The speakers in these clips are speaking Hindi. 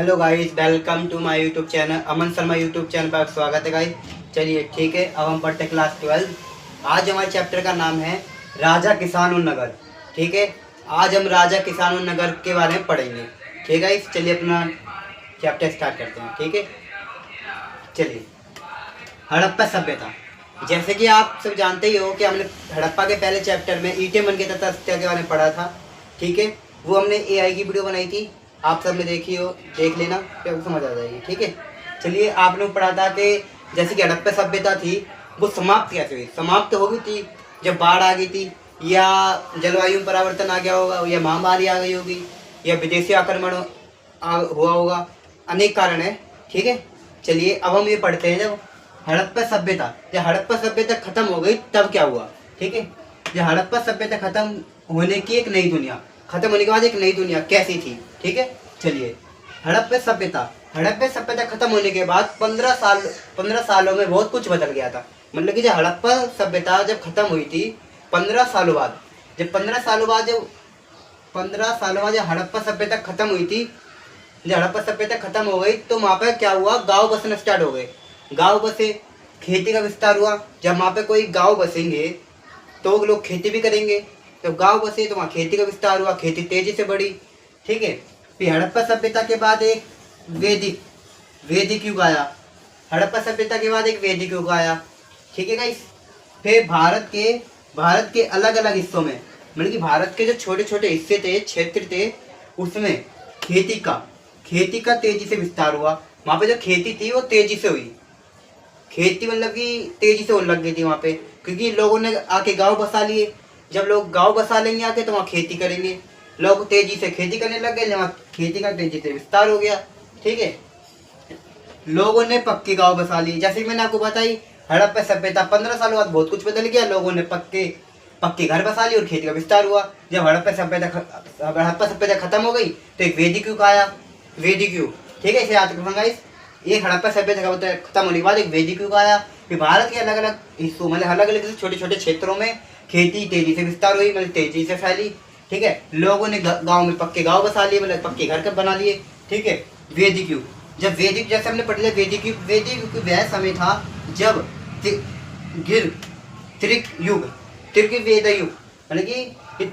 Hello guys, welcome to my YouTube channel. Aman Sharma YouTube channel पर आपका स्वागत है गाइस। चलिए ठीक है, अब हम पढ़ते हैं क्लास 12। आज हमारे चैप्टर का नाम है राजा किसान और नगर। ठीक है, आज हम राजा किसान और नगर के बारे में पढ़ेंगे। ठीक है गाइस, चलिए अपना चैप्टर स्टार्ट करते हैं। ठीक है, चलिए। हड़प्पा सभ्यता। जैसे कि आप सब जानते ही हो कि हमने हड़प्पा के पहले चैप्टर में ईंटें मन के तथा सत्या के बारे में पढ़ा था। ठीक है, वो हमने एआई की वीडियो बनाई थी, आप सब ने देखी हो, देख लेना, फिर आपको समझ आ जाएगी। ठीक है, चलिए। आपने पढ़ा था कि जैसे कि हड़प्पा सभ्यता थी वो समाप्त कैसे हुई। समाप्त हो गई थी जब बाढ़ आ गई थी, या जलवायु में परिवर्तन आ गया होगा, या महामारी आ गई होगी, या विदेशी आक्रमण हुआ होगा। अनेक कारण है। ठीक है, चलिए अब हम ये पढ़ते हैं। जब हड़प्पा सभ्यता खत्म हो गई तब क्या हुआ। ठीक है, जब हड़प्पा सभ्यता खत्म होने की एक नई दुनिया, खत्म होने के बाद एक नई दुनिया कैसी थी। ठीक है, चलिए। हड़प्पा सभ्यता खत्म होने के बाद 15 सालों में बहुत कुछ बदल गया था। मतलब कि जब हड़प्पा सभ्यता जब खत्म हुई थी 15 सालों बाद, जब 15 सालों बाद जब हड़प्पा सभ्यता खत्म हुई थी, जब हड़प्पा सभ्यता खत्म हो गई तो वहाँ पर क्या हुआ, गांव बसना स्टार्ट हो गए। गांव बसे, खेती का विस्तार हुआ। जब वहाँ पे कोई गांव बसेंगे तो लोग खेती भी करेंगे। जब गांव बसे तो वहाँ खेती का विस्तार हुआ, खेती तेजी से बढ़ी। ठीक है, फिर हड़प्पा सभ्यता के बाद एक वैदिक वैदिक युग आया। हड़प्पा सभ्यता के बाद एक वैदिक युग आया। ठीक है गाइस, फिर भारत के अलग अलग हिस्सों में, मतलब कि भारत के जो छोटे छोटे हिस्से थे, क्षेत्र थे, उसमें खेती का तेजी से विस्तार हुआ। वहाँ पे जो खेती थी वो तेजी से हुई। खेती मतलब कि तेजी से होने लग गई थी वहाँ पे, क्योंकि लोगों ने आके गांव बसा लिए। जब लोग गांव बसा लेंगे आके तो वहाँ खेती करेंगे। लोग तेजी से खेती करने लग गए, वहाँ खेती का तेजी से विस्तार हो गया। ठीक है, लोगों ने पक्के गांव बसा लिए। जैसे कि मैंने आपको बताई, हड़प्पा सभ्यता 15 सालों बाद बहुत कुछ बदल गया। लोगों ने पक्के घर बसा लिए और खेती का विस्तार हुआ। जब हड़प्पा सभ्यता खत्म हो गई तो एक वैदिक युग आया। वैदिक युग, ठीक है, इसे याद रखना गाइस। एक हड़प्पा सभ्यता खत्म होने के बाद एक वैदिक युग आया। फिर भारत के अलग अलग हिस्सों, मतलब अलग अलग छोटे छोटे क्षेत्रों में खेती तेजी से विस्तार हुई, मतलब तेजी से फैली। ठीक है, लोगों ने गांव में पक्के गांव बसा लिए, मतलब पक्के घर बना लिए। ठीक है, वैदिक युग। जब वैदिक, जैसे हमने पढ़ लिया वैदिक युग वह समय था जब गिर त्रिक युग त्रिगवेद युग, मतलब कि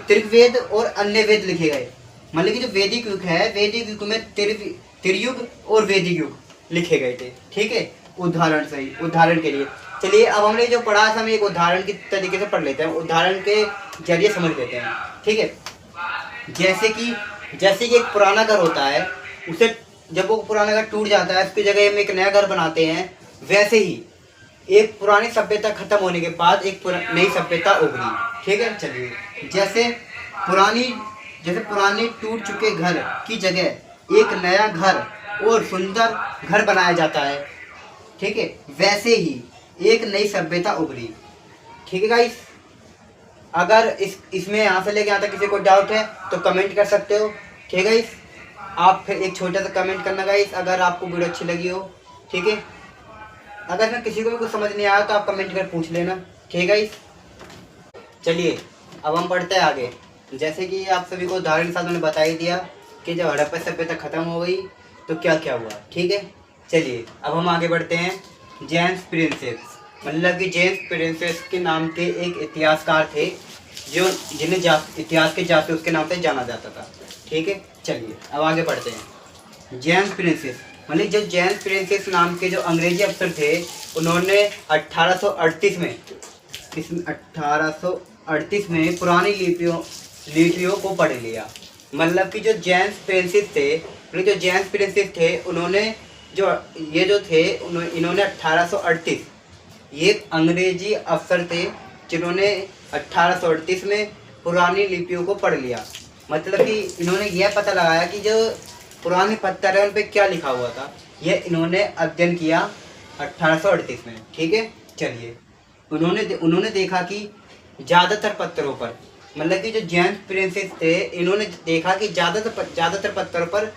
त्रिगवेद और अन्य वेद लिखे गए। मतलब कि जो वैदिक युग है, वैदिक युग में त्रियुग और वैदिक युग लिखे गए थे। ठीक है, उदाहरण के लिए। चलिए अब हमने जो पढ़ा था, हम एक उदाहरण की तरीके से पढ़ लेते हैं, उदाहरण के जरिए समझ लेते हैं। ठीक है, जैसे कि एक पुराना घर होता है, उसे जब वो पुराना घर टूट जाता है, उसकी जगह हम एक नया घर बनाते हैं। वैसे ही एक पुरानी सभ्यता खत्म होने के बाद एक नई सभ्यता उभरी। ठीक है, चलिए। जैसे पुराने टूट चुके घर की जगह एक नया घर और सुंदर घर बनाया जाता है। ठीक है, वैसे ही एक नई सभ्यता उभरी। ठीक है गाइस, अगर इसमें यहाँ से लेके यहाँ तक किसी को डाउट है तो कमेंट कर सकते हो। ठीक है गाइस, आप फिर एक छोटा सा कमेंट करना गाइस अगर आपको वीडियो अच्छी लगी हो। ठीक है, अगर मैं किसी को भी कुछ समझ नहीं आया तो आप कमेंट कर पूछ लेना। ठीक है गाइस, चलिए अब हम पढ़ते हैं आगे। जैसे कि आप सभी को उदाहरण के साथ मैंने बता ही दिया कि जब हड़प्पा सभ्यता खत्म हो गई तो क्या क्या हुआ। ठीक है, चलिए अब हम आगे बढ़ते हैं। जेम्स प्रिंसेस, मतलब कि जेम्स प्रिंसेस के नाम के एक इतिहासकार थे जिन्हें इतिहास के जासूस के नाम से जाना जाता था। ठीक है, चलिए अब आगे बढ़ते हैं। जेम्स प्रिंसेस, मतलब जो जेम्स प्रिंसेस नाम के जो अंग्रेजी अफसर थे, उन्होंने 1838 में पुरानी लिपियों को पढ़ लिया। मतलब कि जो जेम्स प्रिंसेस थे, उन्होंने इन्होंने 1838, ये अंग्रेजी अफसर थे जिन्होंने 1838 में पुरानी लिपियों को पढ़ लिया। मतलब कि इन्होंने यह पता लगाया कि जो पुराने पत्थर है उन पे क्या लिखा हुआ था, यह इन्होंने अध्ययन किया 1838 में। ठीक है, चलिए। उन्होंने देखा कि ज़्यादातर पत्थरों पर, मतलब कि जो जेम्स प्रिंसेस थे, इन्होंने देखा कि ज़्यादातर पत्थरों पर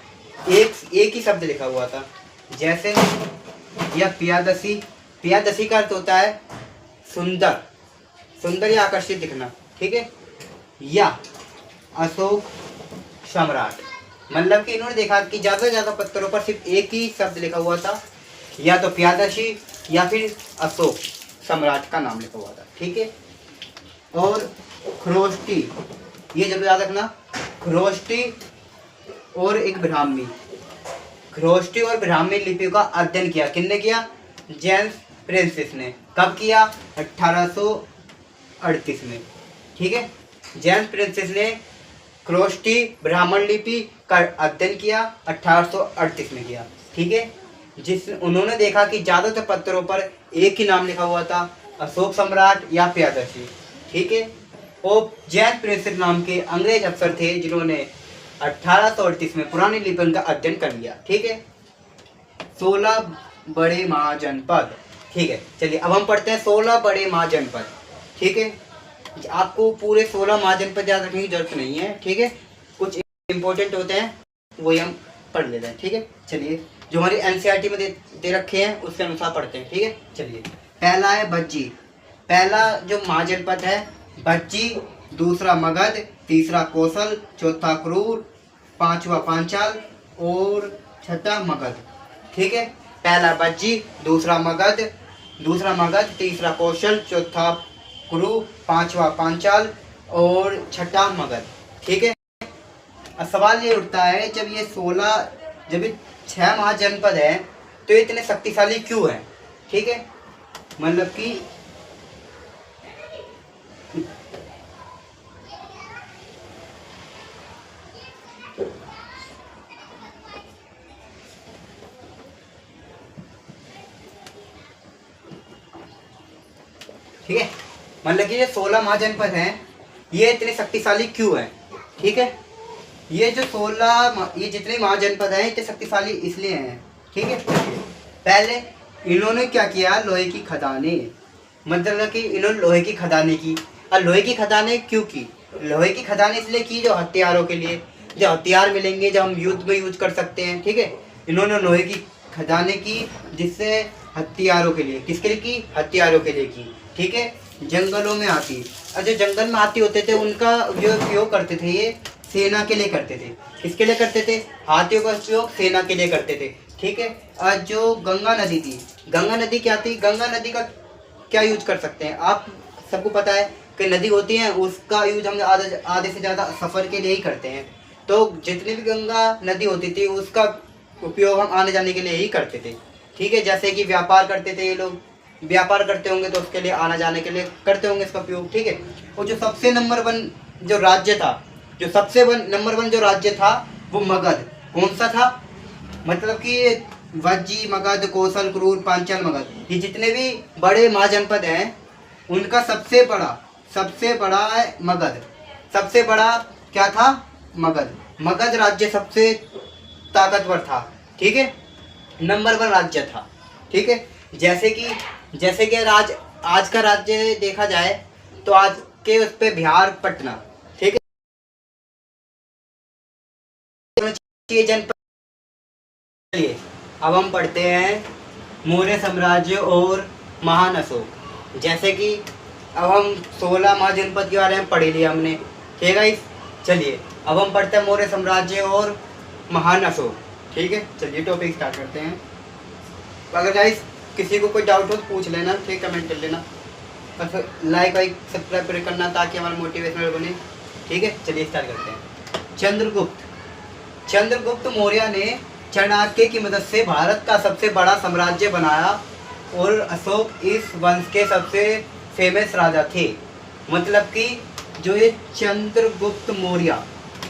एक ही शब्द लिखा हुआ था। जैसे यह पियादसी का अर्थ होता है सुंदर या आकर्षित दिखना। ठीक है, या अशोक सम्राट, मतलब कि इन्होंने देखा कि ज़्यादा से ज़्यादा पत्थरों पर सिर्फ एक ही शब्द लिखा हुआ था, या तो प्यादशी या फिर अशोक सम्राट का नाम लिखा हुआ था। ठीक है। और खरोष्टी, ये जरूर याद रखना, खरोष्टी और एक ब्राह्मी, खरोष्टी और ब्राह्मी लिपियों का अध्ययन किया। किसने किया? जेम्स प्रिंसेस ने। कब किया? 1838 में। ठीक है। जेम्स प्रिंसेस ने खरोष्टी ब्राह्मण लिपि का अध्ययन किया, 1838 में किया। ठीक है। उन्होंने देखा कि ज़्यादातर पत्थरों पर एक ही नाम लिखा हुआ था, अशोक सम्राट या प्यादशी। ठीक है। और जेम्स प्रिंसेस नाम के अंग्रेज अफसर थे जिन्होंने 1838 में पुरानी लिपि का अध्ययन कर लिया। ठीक है। 16 बड़े महाजनपद। ठीक है। चलिए अब हम पढ़ते हैं 16 बड़े महाजनपद। ठीक है। आपको पूरे 16 महाजनपद याद रखने की जरूरत नहीं है। ठीक है। कुछ इंपॉर्टेंट होते हैं वही हम पढ़ लेते हैं। ठीक है। चलिए जो हमारी एनसीईआरटी में दे रखे हैं उसके अनुसार पढ़ते हैं। ठीक है। चलिए पहला है भज्जी। पहला जो महाजनपद है भज्जी, दूसरा मगध, तीसरा कौशल, चौथा क्रूर, पांचवा पांचाल और छठा मगध। ठीक है। पहला भज्जी, दूसरा मगध, तीसरा कौशल, चौथा कुरु, पांचवा पांचाल और छठा मगध। ठीक है। अब सवाल ये उठता है जब ये 6 महाजनपद है तो ये इतने शक्तिशाली क्यों है? ठीक है। मतलब कि ठीक है। मतलब कि ये 16 महाजनपद हैं, ये इतने शक्तिशाली क्यों हैं? ठीक है। ये जितने महाजनपद हैं इतने शक्तिशाली इसलिए हैं। ठीक है। पहले इन्होंने क्या किया? लोहे की खदानें, मतलब कि इन्होंने लोहे की खदानें की। और लोहे की खदानें क्यों की? लोहे की खदानें इसलिए की जो हथियारों के लिए, जो हथियार मिलेंगे जो हम युद्ध में यूज कर सकते हैं। ठीक है। इन्होंने लोहे की खदानें की जिससे हथियारों के लिए, किसके लिए की? हथियारों के लिए की। ठीक है। जंगलों में हाथी, और जो जंगल में हाथी होते थे उनका उपयोग करते थे, ये सेना के लिए करते थे। किसके लिए करते थे? हाथियों का उपयोग सेना के लिए करते थे। ठीक है। और जो गंगा नदी थी, गंगा नदी क्या थी? गंगा नदी का क्या यूज कर सकते हैं? आप सबको पता है कि नदी होती है उसका यूज हम आधे से ज़्यादा सफ़र के लिए ही करते हैं। तो जितनी भी गंगा नदी होती थी उसका उपयोग हम आने जाने के लिए ही करते थे। ठीक है। जैसे कि व्यापार करते थे, ये लोग व्यापार करते होंगे तो उसके लिए आना जाने के लिए करते होंगे इसका उपयोग। ठीक है। और जो सबसे नंबर 1 जो राज्य था, नंबर 1 जो राज्य था वो मगध। कौन सा था? मतलब कि वज्जी, मगध, कौशल, क्रूर, पांचाल, मगध, ये जितने भी बड़े महाजनपद हैं उनका सबसे बड़ा है मगध। सबसे बड़ा क्या था? मगध। मगध राज्य सबसे ताकतवर था। ठीक है। नंबर 1 राज्य था। ठीक है। जैसे कि आज का राज्य देखा जाए तो आज के उस पे बिहार, पटना। ठीक है। जनपद। चलिए अब हम पढ़ते हैं मौर्य साम्राज्य और महान अशोक। जैसे कि अब हम 16 महाजनपद के बारे में पढ़ लिया हमने। ठीक है गाइस। चलिए अब हम पढ़ते हैं मौर्य साम्राज्य और महान अशोक। ठीक है। चलिए टॉपिक स्टार्ट करते हैं। अगर गाइस किसी को कोई डाउट हो तो पूछ लेना। ठीक, कमेंट कर लेना। और लाइक सब्सक्राइब करना ताकि हमारा मोटिवेशनल बने। ठीक है। चलिए स्टार्ट करते हैं। चंद्रगुप्त मौर्य ने चाणक्य की मदद से भारत का सबसे बड़ा साम्राज्य बनाया और अशोक इस वंश के सबसे फेमस राजा थे। मतलब कि जो ये चंद्रगुप्त मौर्य,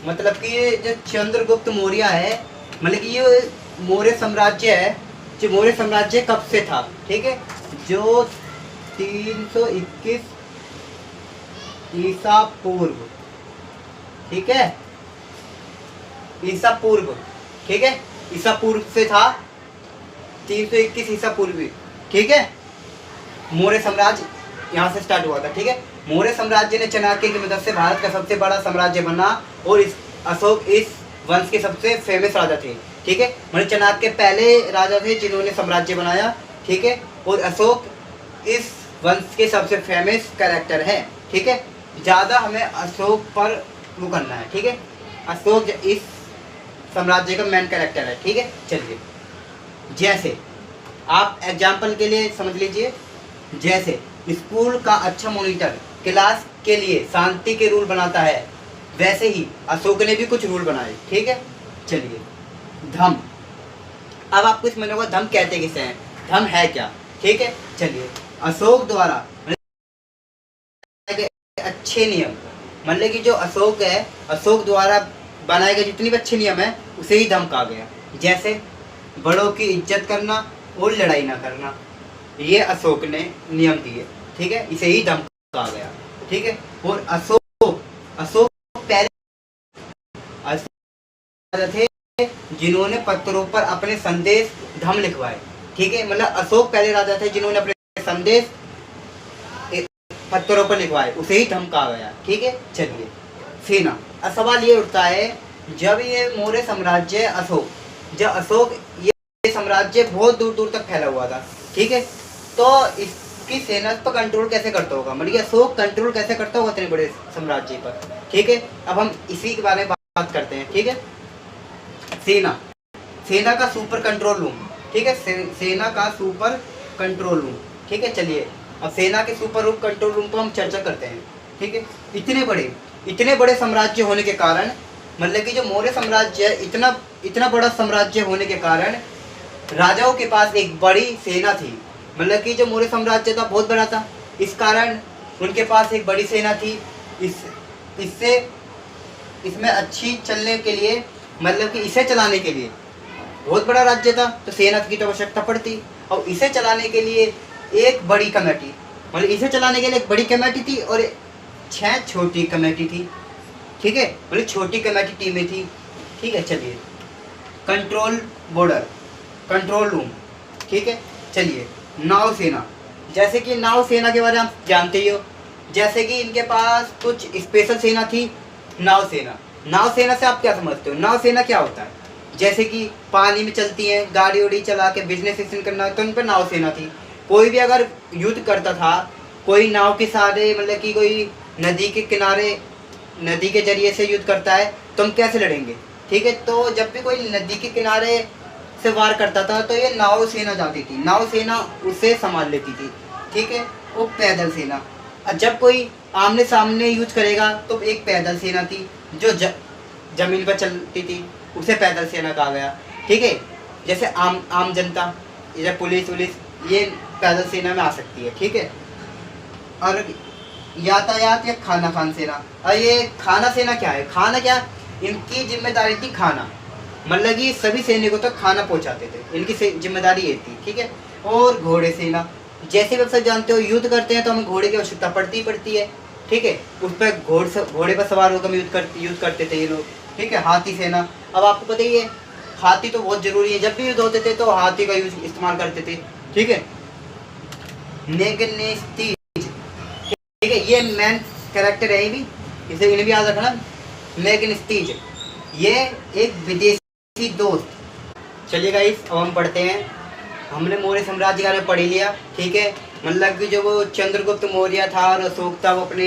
मतलब कि ये जो चंद्रगुप्त मौर्य है, मतलब कि ये मौर्य साम्राज्य है, जो मौर्य साम्राज्य कब से था? ठीक है। जो 321 ईसा पूर्व। ठीक है। ईसा पूर्व। ठीक है। ईसा पूर्व से था 321 ईसा पूर्व। ठीक है। मौर्य साम्राज्य यहाँ से स्टार्ट हुआ था। ठीक है। मौर्य साम्राज्य ने चाणक्य की मदद से भारत का सबसे बड़ा साम्राज्य बना और अशोक इस वंश के सबसे फेमस राजा थे। ठीक है। मतलब चाणक्य पहले राजा थे जिन्होंने साम्राज्य बनाया। ठीक है। और अशोक इस वंश के सबसे फेमस कैरेक्टर है। ठीक है। ज़्यादा हमें अशोक पर वो करना है। ठीक है। अशोक इस साम्राज्य का मेन कैरेक्टर है। ठीक है, चलिए जैसे आप एग्जाम्पल के लिए समझ लीजिए, जैसे स्कूल का अच्छा मॉनिटर क्लास के लिए शांति के रूल बनाता है, वैसे ही अशोक ने भी कुछ रूल बनाए। ठीक है, चलिए धम। अब आपको इसमें होगा धम कहते किसे हैं, धम है क्या। ठीक है, चलिए अशोक द्वारा अच्छे नियम, मतलब कि जो अशोक है, अशोक द्वारा बनाए गए जितने भी अच्छे नियम है उसे ही धम कहा गया। जैसे बड़ों की इज्जत करना और लड़ाई ना करना, ये अशोक ने नियम दिए। ठीक है, इसे ही धम कहा गया। ठीक है, और अशोक अशोक पहले थे जिन्होंने पत्थरों पर अपने संदेश धम लिखवाए। ठीक है, मतलब अशोक पहले राजा थे जिन्होंने अपने संदेश पत्थरों पर लिखवाए, उसे ही धम कहा गया। ठीक है, चलिए सेना। अब सवाल ये उठता है, जब ये मौर्य साम्राज्य जब अशोक ये साम्राज्य बहुत दूर दूर तक फैला हुआ था। ठीक है, तो इसकी सेना पर कंट्रोल कैसे करता होगा, मतलब अशोक कंट्रोल कैसे करता होगा इतने बड़े साम्राज्य पर। ठीक है, अब हम इसी के बारे में बात करते हैं। ठीक है, सेना का सुपर कंट्रोल रूम। ठीक है, सेना का सुपर कंट्रोल रूम। ठीक है, चलिए अब सेना के सुपर कंट्रोल रूम पर हम चर्चा करते हैं। ठीक है, इतने बड़े साम्राज्य होने के कारण, मतलब कि जो मौर्य साम्राज्य है, इतना बड़ा साम्राज्य होने के कारण राजाओं के पास एक बड़ी सेना थी। मतलब कि जो मौर्य साम्राज्य था बहुत बड़ा था, इस कारण उनके पास एक बड़ी सेना थी। इसमें अच्छी चलने के लिए, मतलब कि इसे चलाने के लिए बहुत बड़ा राज्य था तो सेना की तो आवश्यकता पड़ती, और इसे चलाने के लिए एक बड़ी कमेटी, मतलब इसे चलाने के लिए एक बड़ी कमेटी थी और 6 छोटी कमेटी थी। ठीक है, मतलब छोटी कमेटी टीमें थी। ठीक है, चलिए कंट्रोल बॉर्डर कंट्रोल रूम। ठीक है, चलिए नाव सेना। जैसे कि नाव सेना के बारे में आप जानते ही हो, जैसे कि इनके पास कुछ स्पेशल सेना थी। नाव सेना से आप क्या समझते हो, नाव सेना क्या होता है, जैसे कि पानी में चलती हैं, गाड़ी उड़ी चला के बिजनेस करना, तो उन पर नाव सेना थी। कोई भी अगर युद्ध करता था, कोई नाव के सहारे, मतलब कि कोई नदी के किनारे, नदी के जरिए से युद्ध करता है तो हम कैसे लड़ेंगे। ठीक है, तो जब भी कोई नदी के किनारे से वार करता था तो ये नाव सेना जाती थी, नाव सेना उसे संभाल लेती थी। ठीक है, वो पैदल सेना, जब कोई आमने सामने युद्ध करेगा तो एक पैदल सेना थी जो जमीन पर चलती थी, उसे पैदल सेना कहा गया। ठीक है, जैसे आम जनता या पुलिस ये पैदल सेना में आ सकती है। ठीक है, और यातायात या खाना सेना। और ये खाना सेना क्या है, इनकी जिम्मेदारी थी खाना, मतलब कि सभी सैनिकों तक खाना पहुंचाते थे, इनकी जिम्मेदारी ये थी। ठीक है, और घोड़े सेना, जैसे भी आप सब जानते हो युद्ध करते हैं तो हमें घोड़े की आवश्यकता पड़ती है। ठीक है, उस पर घोड़े पर सवार होकर युद्ध करते थे ये लोग। ठीक है, हाथी सेना। अब आपको पता ही है हाथी तो बहुत जरूरी है, जब भी युद्ध होते थे तो हाथी का यूज इस्तेमाल करते थे। ठीक है, नेगनेस्टीज। ठीक है, ये मेन कैरेक्टर है, इसे इन्हें भी याद रखना। नेगनेस्टीज ये एक विदेशी दोस्त। चलिए गाइस, अब हम पढ़ते हैं। हमने मौर्य साम्राज्य के बारे में पढ़ लिया। ठीक है, मतलब कि जो वो चंद्रगुप्त मौर्य था और अशोक था, वो अपने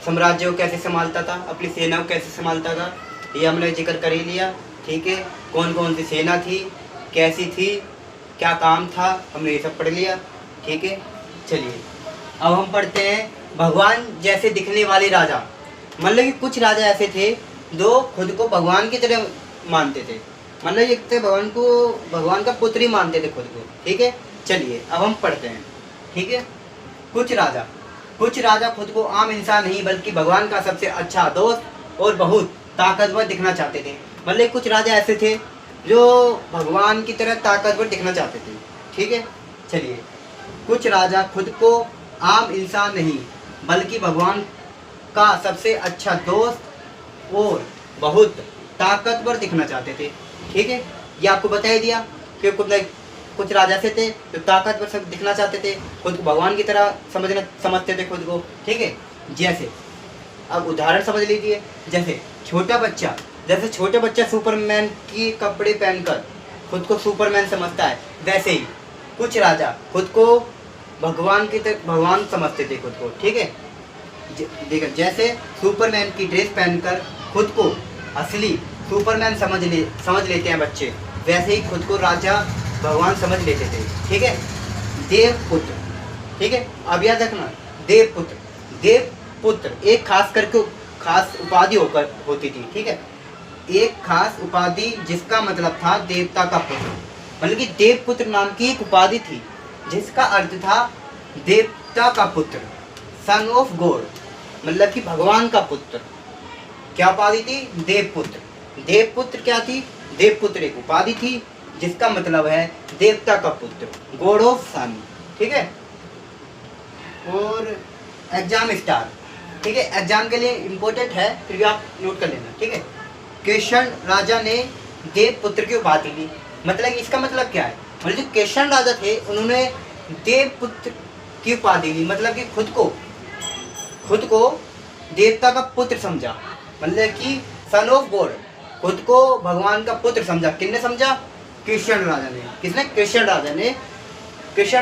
साम्राज्य को कैसे संभालता था, अपनी सेना को कैसे संभालता था, ये हमने जिक्र कर ही लिया। ठीक है, कौन कौन सी सेना थी, कैसी थी, क्या काम था, हमने ये सब पढ़ लिया। ठीक है, चलिए अब हम पढ़ते हैं भगवान जैसे दिखने वाले राजा। मतलब कि कुछ राजा ऐसे थे जो खुद को भगवान की तरह मानते थे, मतलब एक थे भगवान का पुत्र ही मानते थे खुद को। ठीक है, चलिए अब हम पढ़ते हैं। ठीक है, कुछ राजा खुद को आम इंसान नहीं बल्कि भगवान का सबसे अच्छा दोस्त और बहुत ताकतवर दिखना चाहते थे। मतलब कुछ राजा ऐसे थे जो भगवान की तरह ताकतवर दिखना चाहते थे। ठीक है, चलिए कुछ राजा खुद को आम इंसान नहीं बल्कि भगवान का सबसे अच्छा दोस्त और बहुत ताकतवर दिखना चाहते थे। ठीक है, ये आपको बता ही दिया कि कुछ राजा से थे जो ताकतवर सब दिखना चाहते थे, खुद को भगवान की तरह समझते थे खुद को। ठीक है, जैसे अब उदाहरण समझ लीजिए, जैसे छोटा बच्चा सुपरमैन की कपड़े पहनकर खुद को सुपरमैन समझता है, वैसे ही कुछ राजा खुद को भगवान की तरह भगवान समझते थे खुद को। ठीक है, देखो जैसे सुपरमैन की ड्रेस पहनकर खुद को असली सुपरमैन समझ लेते हैं बच्चे, वैसे ही खुद को राजा भगवान समझ लेते थे। ठीक है, देवपुत्र। ठीक है, अब याद रखना, देवपुत्र। देवपुत्र एक खास उपाधि होती थी। ठीक है, एक खास उपाधि जिसका मतलब था देवता का पुत्र, मतलब कि देवपुत्र नाम की एक उपाधि थी जिसका अर्थ था देवता का पुत्र, सन ऑफ गॉड, मतलब कि भगवान का पुत्र। क्या उपाधि थी? देवपुत्र। देवपुत्र क्या थी? देवपुत्र एक उपाधि थी जिसका मतलब है देवता का पुत्र, गॉड ऑफ सन। ठीक है, और एग्जाम स्टार। ठीक है, एग्जाम के लिए इंपॉर्टेंट है, फिर भी आप नोट कर लेना। ठीक है, केशर राजा ने देवपुत्र की उपाधि ली, मतलब इसका मतलब क्या है? मतलब जो केशर राजा थे उन्होंने देवपुत्र की उपाधि ली, मतलब कि खुद को देवता का पुत्र समझा, मतलब कि सन ऑफ गॉड, खुद को भगवान का पुत्र समझा। किसने समझा? केशर राजा ने। किसने? केशर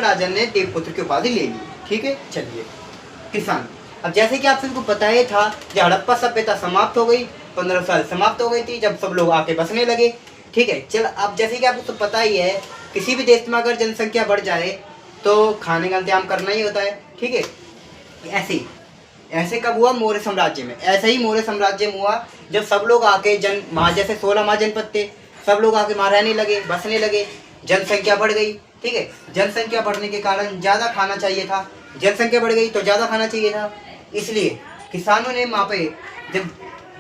राजा ने देवपुत्र की उपाधि ले ली। ठीक है, चलिए किसान। अब जैसे कि आप सबको पता ही था, जब हड़प्पा सभ्यता समाप्त हो गई, 15 साल समाप्त हो गई थी, जब सब लोग आके बसने लगे। ठीक है, चल अब जैसे कि आपको तो पता ही है, किसी भी देश में अगर जनसंख्या बढ़ जाए तो खाने का इंतजाम करना ही होता है। ठीक है, ऐसे कब हुआ? मौर्य साम्राज्य में। ऐसा ही मौर्य साम्राज्य में हुआ जब सब लोग आके जैसे 16 महाजनपद थे, सब लोग आके वहाँ रहने लगे, बसने लगे, जनसंख्या बढ़ गई। ठीक है, जनसंख्या बढ़ने के कारण ज़्यादा खाना चाहिए था, जनसंख्या बढ़ गई तो ज़्यादा खाना चाहिए था, इसलिए किसानों ने वहाँ पे, जब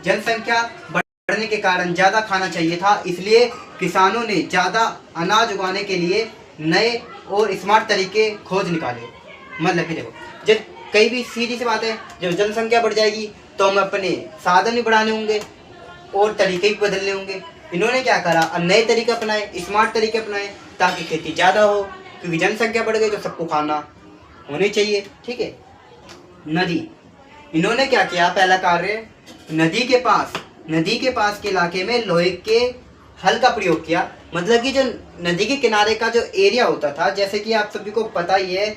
जनसंख्या बढ़ने के कारण ज़्यादा खाना चाहिए था, इसलिए किसानों ने ज़्यादा अनाज उगाने के लिए नए और स्मार्ट तरीके खोज निकाले। मतलब कि देखो, जब कई भी सीधी सी बात है, जब जनसंख्या बढ़ जाएगी तो हम अपने साधन भी बढ़ाने होंगे और तरीके भी बदलने होंगे। इन्होंने क्या करा? नए तरीके अपनाए, स्मार्ट तरीके अपनाए, ताकि खेती ज़्यादा हो, क्योंकि जनसंख्या बढ़ गई तो सबको खाना होनी चाहिए। ठीक है, नदी। इन्होंने क्या किया? पहला कार्य, नदी के पास के इलाके में लोहे के हल का प्रयोग किया। मतलब कि जो नदी के किनारे का जो एरिया होता था, जैसे कि आप सभी को पता ही है,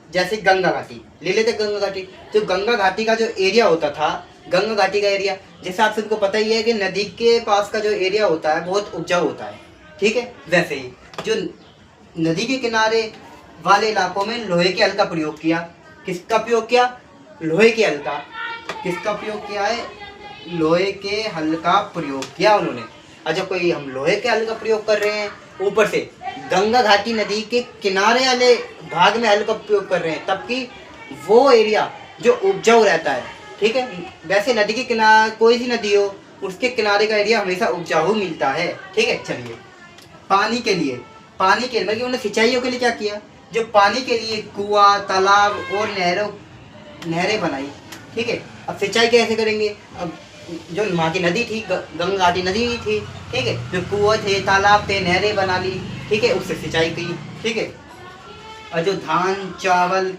जैसे गंगा घाटी ले लेते, गंगा घाटी, जो गंगा घाटी का जो एरिया होता था, गंगा घाटी का एरिया, जैसे आप सबको पता ही है कि नदी के पास का जो एरिया होता है बहुत उपजाऊ होता है। ठीक है, वैसे ही जो नदी के किनारे वाले इलाकों में लोहे के हल का प्रयोग किया। किसका प्रयोग किया? लोहे के हल का। किसका प्रयोग किया है? लोहे के हल का प्रयोग किया उन्होंने। अच्छा, कोई हम लोहे के हल का प्रयोग कर रहे हैं, ऊपर से गंगा घाटी नदी के किनारे वाले भाग में हल का प्रयोग कर रहे हैं, तब कि वो एरिया जो उपजाऊ रहता है। ठीक है, वैसे नदी के किनारे, कोई सी नदी हो, उसके किनारे का एरिया हमेशा उपजाऊ मिलता है। ठीक है, चलिए पानी के लिए मतलब उन्होंने सिंचाइयों के लिए क्या किया? जो पानी के लिए कुआं, तालाब और नहरें बनाई। ठीक है, अब सिंचाई कैसे करेंगे? अब जो वहाँ की नदी थी, गंगा घाटी नदी थी, ठीक है, जो कुआं थे, तालाब थे, नहरें बना ली। ठीक है, उससे सिंचाई की। ठीक है, और जो धान चावल,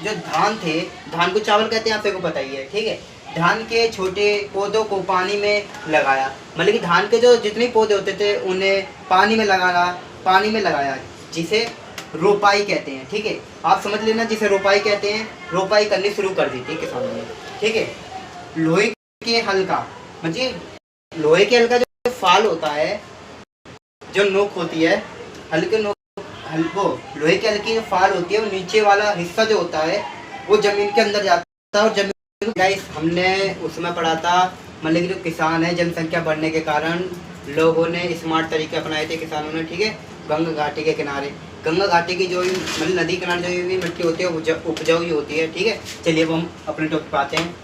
जो धान थे, धान को चावल कहते हैं, आप सबको पता ही है। ठीक है, धान के छोटे पौधों को पानी में लगाया, मतलब कि धान के जो जितने पौधे होते थे उन्हें पानी में लगाया, जिसे रोपाई कहते हैं। ठीक है, आप समझ लेना, जिसे रोपाई कहते हैं, रोपाई करनी शुरू कर दी थी किसानों ने। ठीक है, लोहे के हल का, मतलब लोहे के हल का जो फाल होता है, जो नोक होती है, लोहे के हल की फाल होती है, वो नीचे वाला हिस्सा जो होता है वो जमीन के अंदर जाता है, और जमीन, गाइस हमने उसमें पढ़ा था, मतलब कि जो किसान है, जनसंख्या बढ़ने के कारण लोगों ने स्मार्ट तरीके अपनाए थे किसानों ने। ठीक है, गंगा घाटी के किनारे, गंगा घाटी की जो मतलब नदी किनारे जो भी मिट्टी होती है उपजाऊ ही होती है। ठीक है, चलिए अब हम अपने टॉपिक पे आते हैं।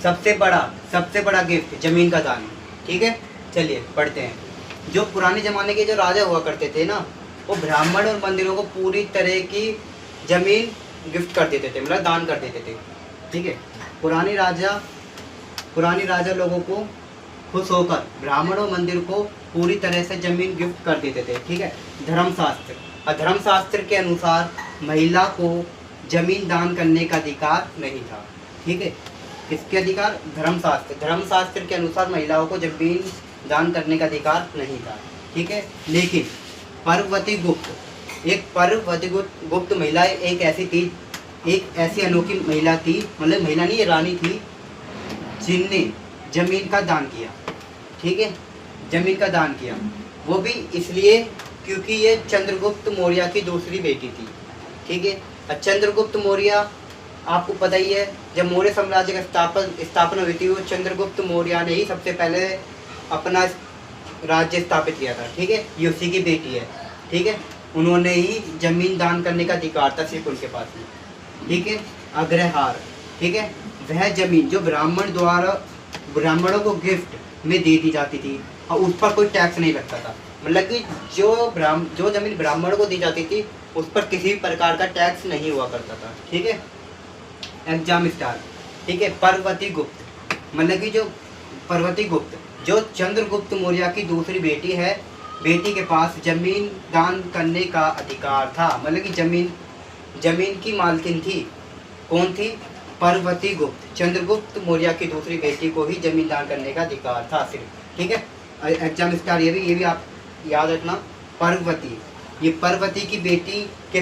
सबसे बड़ा गिफ्ट, जमीन का दान। ठीक है, चलिए पढ़ते हैं। जो पुराने ज़माने के जो राजा हुआ करते थे ना, वो ब्राह्मण और मंदिरों को पूरी तरह की जमीन गिफ्ट कर देते थे, मतलब दान कर देते थे। ठीक है, पुराने राजा लोगों को खुश होकर ब्राह्मण और मंदिर को पूरी तरह से जमीन गिफ्ट कर देते थे। ठीक है, धर्मशास्त्र के अनुसार महिला को जमीन दान करने का अधिकार नहीं था। ठीक है, किसके अधिकार? धर्मशास्त्र के अनुसार महिलाओं को जमीन दान करने का अधिकार नहीं था। ठीक है, लेकिन पार्वती गुप्त महिला एक ऐसी अनोखी महिला थी, मतलब महिला नहीं, रानी थी, जिनने जमीन का दान किया। ठीक है, जमीन का दान किया। वो भी इसलिए क्योंकि ये चंद्रगुप्त मौर्य की दूसरी बेटी थी। ठीक है, और चंद्रगुप्त मौर्य आपको पता ही है, जब मौर्य साम्राज्य का स्थापना हुई थी, वो चंद्रगुप्त मौर्य ने ही सबसे पहले अपना राज्य स्थापित किया था। ठीक है, ये उसी की बेटी है। ठीक है, उन्होंने ही जमीन दान करने का अधिकार था सिर्फ उनके पास में। ठीक है, अग्रहार, ठीक है, वह जमीन जो ब्राह्मणों को गिफ्ट में दे दी जाती थी और उस पर कोई टैक्स नहीं लगता था। मतलब कि जो जमीन ब्राह्मणों को दी जाती थी उस पर किसी भी प्रकार का टैक्स नहीं हुआ करता था। ठीक है, एग्जाम स्टार, ठीक है, पार्वती गुप्त, मतलब कि जो पार्वती गुप्त जो चंद्रगुप्त मौर्य की दूसरी बेटी है, बेटी के पास जमीन दान करने का अधिकार था। मतलब कि जमीन की मालकिन थी। कौन थी? पार्वती गुप्त। चंद्रगुप्त मौर्य की दूसरी बेटी को ही जमीन दान करने का अधिकार था सिर्फ। ठीक है, एग्जाम स्टार, ये भी आप याद रखना। पार्वती, ये पार्वती की बेटी के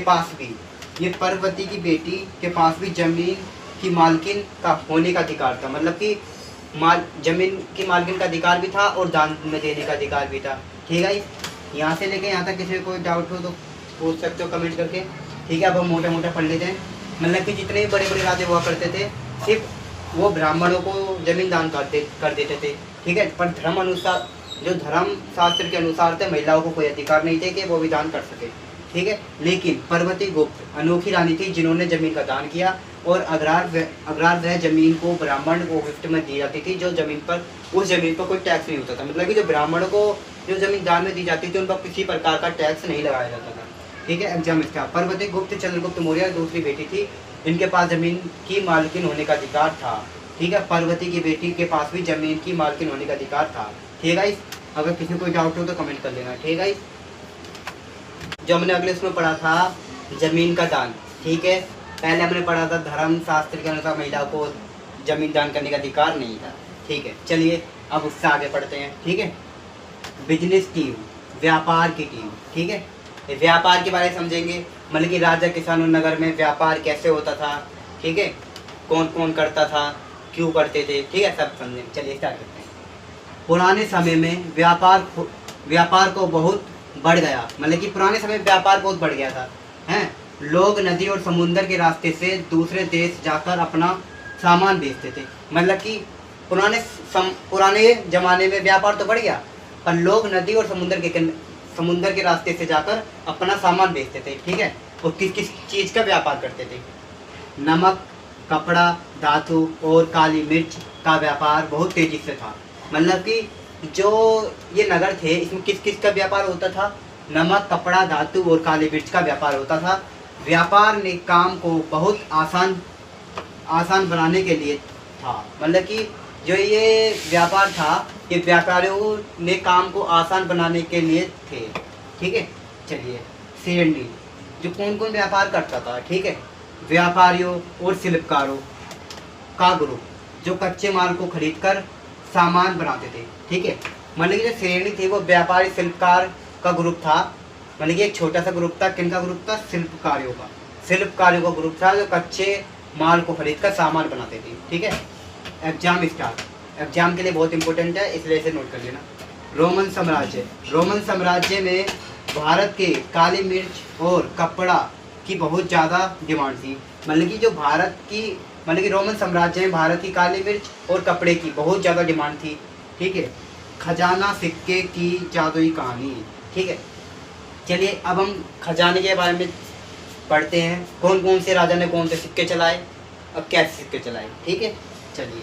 पास भी जमीन की मालकिन का होने का अधिकार था। मतलब कि जमीन की मालकिन का अधिकार भी था और दान में देने का अधिकार भी था। ठीक है, यहाँ से लेके यहाँ तक किसी को कोई डाउट हो तो पूछ सकते हो कमेंट करके। ठीक है, अब हम मोटा मोटा पढ़ लेते हैं। मतलब कि जितने भी बड़े बड़े राजा हुआ करते थे, सिर्फ वो ब्राह्मणों को जमीन दान कर देते थे। ठीक है, पर धर्म शास्त्र के अनुसार थे, महिलाओं को कोई अधिकार नहीं थे कि वो भी दान कर सके। ठीक है, लेकिन पार्वती गुप्त अनोखी रानी थी जिन्होंने जमीन का दान किया और अग्रार वह जमीन को ब्राह्मण को गिफ्ट में दी जाती थी, उस जमीन पर कोई टैक्स नहीं होता था। मतलब कि जो ब्राह्मणों को जो जमीन दान में दी जाती थी उन पर किसी प्रकार का टैक्स नहीं लगाया जाता था। ठीक है, एग्जाम इसका, पार्वती गुप्त चंद्रगुप्त मौर्य दूसरी बेटी थी, इनके पास जमीन की मालकिन होने का अधिकार था। ठीक है, पार्वती की बेटी के पास भी जमीन की मालकिन होने का अधिकार था। ठीक है, अगर किसी को डाउट हो तो कमेंट कर लेना। ठीक है, जो हमने अगले उसमें पढ़ा था जमीन का दान। ठीक है, पहले हमने पढ़ा था धर्म शास्त्र के अनुसार महिलाओं को जमीन दान करने का अधिकार नहीं था। ठीक है, चलिए अब उससे आगे पढ़ते हैं। ठीक है, बिजनेस टीम, व्यापार की टीम। ठीक है, व्यापार के बारे में समझेंगे। मतलब कि राजा किसानों नगर में व्यापार कैसे होता था। ठीक है, कौन कौन करता था, क्यों करते थे। ठीक है, सब समझेंगे। चलिए स्टार्ट करते हैं। पुराने समय में व्यापार को बहुत बढ़ गया। मतलब कि पुराने समय में व्यापार बहुत बढ़ गया था। हैं, लोग नदी और समुद्र के रास्ते से दूसरे देश जाकर अपना सामान बेचते थे। मतलब कि पुराने ज़माने में व्यापार तो बढ़ गया, पर लोग नदी और समुद्र के रास्ते से जाकर अपना सामान बेचते थे। ठीक है, और किस किस चीज़ का व्यापार करते थे? नमक, कपड़ा, धातु और काली मिर्च का व्यापार बहुत तेज़ी से था। मतलब कि जो ये नगर थे इसमें किस किस का व्यापार होता था? नमक, कपड़ा, धातु और काली मिर्च का व्यापार होता था। व्यापार ने काम को बहुत आसान बनाने के लिए था। मतलब कि जो ये व्यापार था, ये व्यापारियों ने काम को आसान बनाने के लिए थे। ठीक है, चलिए श्रेणी, जो कौन कौन व्यापार करता था। ठीक है, व्यापारियों और शिल्पकारों का ग्रुप जो कच्चे माल को खरीदकर सामान बनाते थे। ठीक है, मतलब कि जो श्रेणी थी वो व्यापारी शिल्पकार का ग्रुप था। मतलब कि एक छोटा सा ग्रुप था। किनका ग्रुप था? शिल्पकारियों का ग्रुप था जो कच्चे माल को खरीदकर सामान बनाते थे। ठीक है, एग्जाम स्टार, एग्जाम के लिए बहुत इंपॉर्टेंट है, इसलिए इसे नोट कर लेना। रोमन साम्राज्य में भारत के काली मिर्च और कपड़ा की बहुत ज़्यादा डिमांड थी। मतलब कि रोमन साम्राज्य में भारत की काली मिर्च और कपड़े की बहुत ज़्यादा डिमांड थी। ठीक है, खजाना सिक्के की जादुई कहानी। ठीक है, चलिए अब हम खजाने के बारे में पढ़ते हैं। कौन कौन से राजा ने कौन से सिक्के चलाए और कैसे सिक्के चलाए। ठीक है, चलिए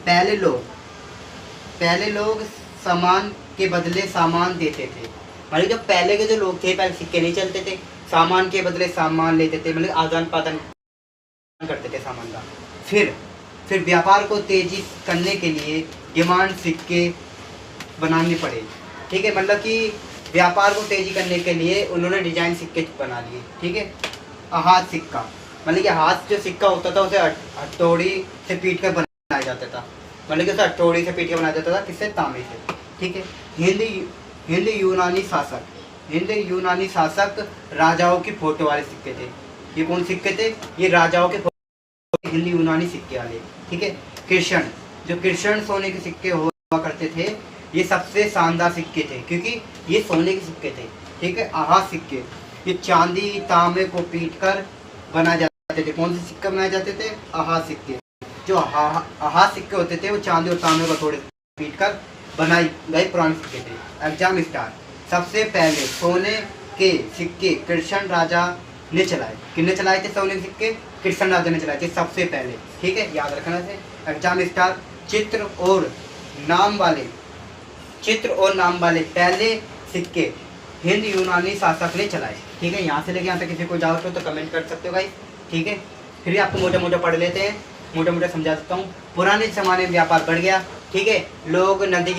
पहले लोग सामान के बदले सामान देते थे। मतलब जो पहले के जो लोग थे, पहले सिक्के नहीं चलते थे, सामान के बदले सामान लेते थे। मतलब आदान प्रदान करते थे सामान का। फिर व्यापार को तेजी करने के लिए डिमांड सिक्के बनाने पड़े। ठीक है, मतलब कि व्यापार को तेजी करने के लिए उन्होंने डिजाइन सिक्के बना लिए। ठीक है, हाथ सिक्का, मतलब कि हाथ जो सिक्का होता था उसे हथौड़ी से पीट कर बनाया जाता था। मतलब कि उसे हथौड़ी से पीट कर बनाया जाता था, किससे? तांबे से। ठीक है, हिंद यूनानी शासक राजाओं की फोटो वाले सिक्के थे। ये कौन सिक्के थे? ये राजाओं के हिंद यूनानी सिक्के वाले। ठीक है, कृष्ण सोने के सिक्के हुआ करते थे, ये सबसे शानदार सिक्के थे क्योंकि ये सोने के सिक्के थे। ठीक है, आहाज सिक्के, ये चांदी तांबे को पीट कर बनाए जाते थे। कौन से सिक्के बनाए जाते थे? आहाज सिक्के। जो आहाज सिक्के होते थे वो चांदी और तांबे को थोड़े पीट कर बनाए गए पुराने सिक्के थे। एग्जाम स्टार, सबसे पहले सोने के सिक्के कृष्ण राजा ने चलाए। किसने चलाए थे सोने के सिक्के? कृष्ण राजा ने चलाए थे सबसे पहले। ठीक है, याद रखना से। एग्जाम स्टार, चित्र और नाम वाले पहले सिक्के हिंद यूनानी शासक ने चलाए। ठीक है, यहाँ से लेके यहाँ तक किसी को डाउट हो तो कमेंट कर सकते हो भाई। ठीक है, फिर भी आपको मोटे मोटे पढ़ लेते हैं, मोटे मोटे समझा सकता हूँ। पुराने ज़माने में व्यापार बढ़ गया। ठीक है, लोग नदी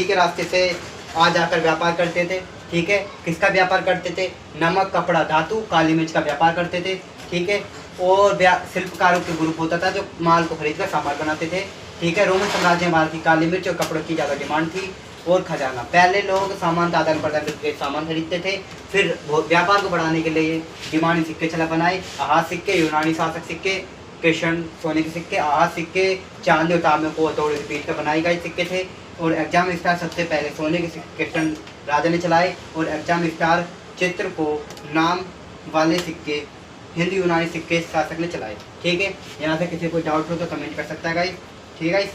के रास्ते से आ जाकर व्यापार करते थे। ठीक है, किसका व्यापार करते थे? नमक, कपड़ा, धातु, काली मिर्च का व्यापार करते थे। ठीक है, और शिल्पकारों के ग्रुप होता था जो माल को खरीद कर सामान बनाते थे। ठीक है, रोमन साम्राज्य में माल की काली मिर्च और कपड़ों की ज़्यादा डिमांड थी। और खजाना, पहले लोग सामान का आदान प्रदान करके सामान खरीदते थे। फिर व्यापार को बढ़ाने के लिए डिमांड सिक्के चला बनाए। आहाज सिक्के, यूनानी शासक सिक्के, कृष्ण सोने के सिक्के, आहाज सिक्के चांदी और तांबे को थोड़े से पीट कर बनाए गए सिक्के थे। और एग्जाम स्टार सबसे पहले सोने के सिक्के कृष्ण राजा ने चलाए। और एग्जाम स्टार चित्र को नाम वाले सिक्के हिंदी यूनानी सिक्के शासक ने चलाए। ठीक है, यहाँ से किसी को डाउट हो तो कमेंट कर सकता है गाइस। ठीक है गाइस,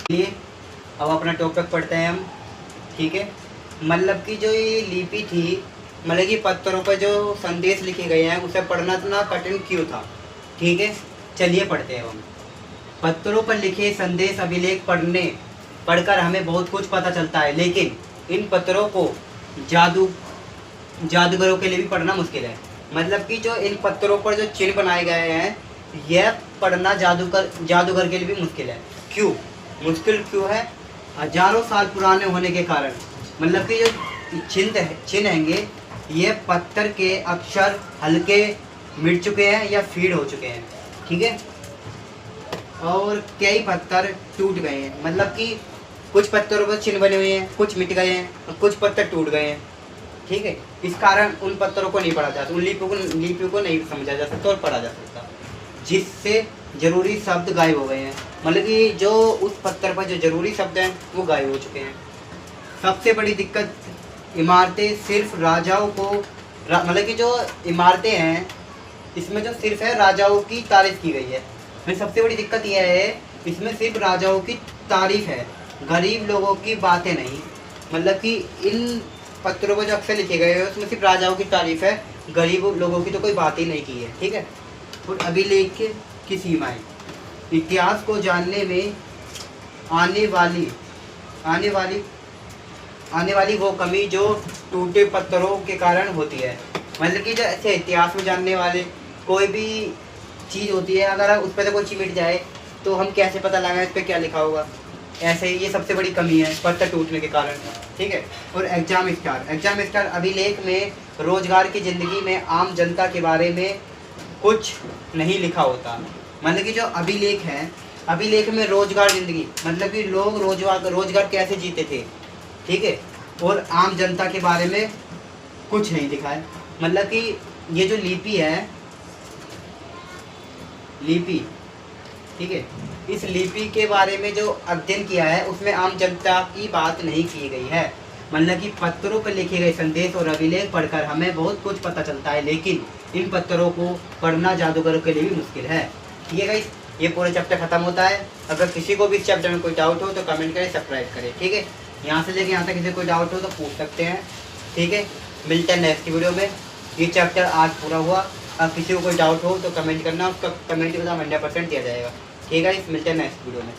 चलिए अब अपना टॉपिक पढ़ते हैं हम। ठीक है, मतलब की जो ये लिपि थी, मतलब कि पत्थरों पर जो संदेश लिखे गए हैं उसे पढ़ना इतना कठिन क्यों था? ठीक है, चलिए पढ़ते हैं हम। पत्थरों पर लिखे संदेश अभिलेख पढ़कर हमें बहुत कुछ पता चलता है, लेकिन इन पत्थरों को जादूगरों के लिए भी पढ़ना मुश्किल है। मतलब कि जो इन पत्थरों पर जो चिन्ह बनाए गए हैं यह पढ़ना जादूगर के लिए भी मुश्किल है। क्यों मुश्किल क्यों है? हजारों साल पुराने होने के कारण। मतलब कि जो चिन्ह हैंगे ये पत्थर के अक्षर हल्के मिट चुके हैं या फीड हो चुके हैं। ठीक है, और कई पत्थर टूट गए हैं। मतलब कि कुछ पत्थरों पर चिन्ह बने हुए हैं, कुछ मिट गए हैं और कुछ पत्थर टूट गए हैं। ठीक है, इस कारण उन पत्थरों को नहीं पढ़ा जा सकता, उन लिपियों को नहीं समझा जा सकता और पढ़ा जा सकता, जिससे जरूरी शब्द गायब हो गए हैं। मतलब कि जो उस पत्थर पर जो जरूरी शब्द हैं वो गायब हो चुके हैं। सबसे बड़ी दिक्कत, इमारतें सिर्फ राजाओं को मतलब कि जो इमारतें हैं इसमें जो सिर्फ है राजाओं की तारीफ की गई है। फिर सबसे बड़ी दिक्कत यह है इसमें सिर्फ राजाओं की तारीफ है, गरीब लोगों की बातें नहीं। मतलब कि इन पत्रों को जो अक्सर लिखे गए हैं उसमें सिर्फ राजाओं की तारीफ है, गरीब लोगों की तो कोई बात ही नहीं की है। ठीक है, और अभिलेख की सीमाएं, इतिहास को जानने में आने वाली वो कमी जो टूटे पत्थरों के कारण होती है। मतलब कि जो ऐसे इतिहास में जानने वाले कोई भी चीज़ होती है, अगर उस पर कोई चीज़ मिट जाए तो हम कैसे पता लगाएं इस पर क्या लिखा होगा। ऐसे ही ये सबसे बड़ी कमी है पत्थर टूटने के कारण। ठीक है, और एग्जाम स्टार अभिलेख में रोजगार की ज़िंदगी में आम जनता के बारे में कुछ नहीं लिखा होता। मतलब कि जो अभिलेख है, अभिलेख में रोजगार ज़िंदगी मतलब कि लोग रोजगार कैसे जीते थे। ठीक है, और आम जनता के बारे में कुछ नहीं लिखा है। मतलब कि ये जो लिपि है, ठीक है, इस लिपि के बारे में जो अध्ययन किया है उसमें आम जनता की बात नहीं की गई है। मतलब कि पत्थरों पर लिखे गए संदेश और अभिलेख पढ़कर हमें बहुत कुछ पता चलता है, लेकिन इन पत्थरों को पढ़ना जादूगरों के लिए भी मुश्किल है। ठीक है गाइस, ये पूरा चैप्टर खत्म होता है। अगर किसी को भी इस चैप्टर में कोई डाउट हो तो कमेंट करें, सब्सक्राइब करें। ठीक है, यहाँ से लेके यहाँ तक किसी को डाउट हो तो पूछ सकते हैं। ठीक है, मिलते हैं नेक्स्ट वीडियो में। ये चैप्टर आज पूरा हुआ। अब किसी को कोई डाउट हो तो कमेंट करना, उसका कमेंट का 100% दिया जाएगा। ठीक है, मिलते हैं नेक्स्ट वीडियो में।